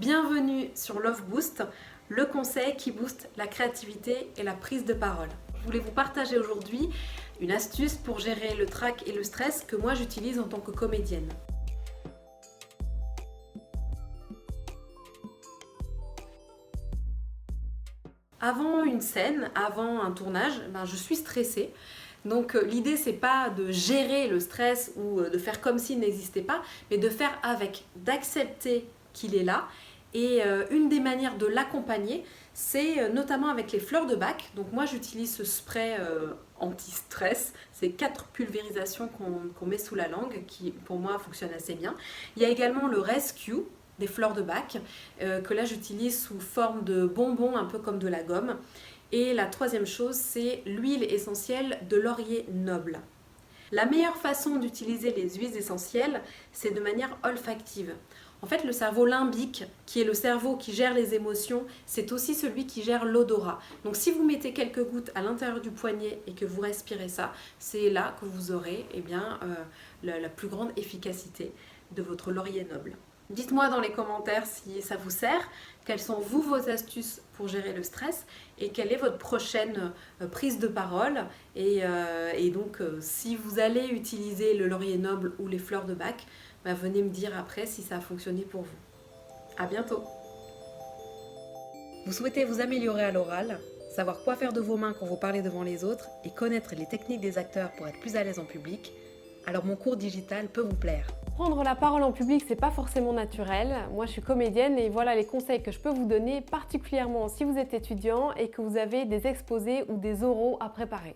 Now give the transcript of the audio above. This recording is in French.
Bienvenue sur Love Boost, le conseil qui booste la créativité et la prise de parole. Je voulais vous partager aujourd'hui une astuce pour gérer le trac et le stress que moi j'utilise en tant que comédienne. Avant une scène, avant un tournage, je suis stressée. Donc l'idée c'est pas de gérer le stress ou de faire comme s'il n'existait pas, mais de faire avec, d'accepter qu'il est là. Et une des manières de l'accompagner, c'est notamment avec les fleurs de bac. Donc moi j'utilise ce spray anti-stress, c'est 4 pulvérisations qu'on met sous la langue, qui pour moi fonctionne assez bien. Il y a également le Rescue des fleurs de bac, que là j'utilise sous forme de bonbons, un peu comme de la gomme. Et la troisième chose, c'est l'huile essentielle de laurier noble. La meilleure façon d'utiliser les huiles essentielles, c'est de manière olfactive. En fait, le cerveau limbique, qui est le cerveau qui gère les émotions, c'est aussi celui qui gère l'odorat. Donc si vous mettez quelques gouttes à l'intérieur du poignet et que vous respirez ça, c'est là que vous aurez la plus grande efficacité de votre laurier noble. Dites-moi dans les commentaires si ça vous sert, quelles sont vos astuces pour gérer le stress et quelle est votre prochaine prise de parole. Et donc si vous allez utiliser le laurier noble ou les fleurs de bac, venez me dire après si ça a fonctionné pour vous. À bientôt. Vous souhaitez vous améliorer à l'oral, savoir quoi faire de vos mains quand vous parlez devant les autres et connaître les techniques des acteurs pour être plus à l'aise en public? Alors mon cours digital peut vous plaire. Prendre la parole en public, c'est pas forcément naturel. Moi, je suis comédienne et voilà les conseils que je peux vous donner, particulièrement si vous êtes étudiant et que vous avez des exposés ou des oraux à préparer.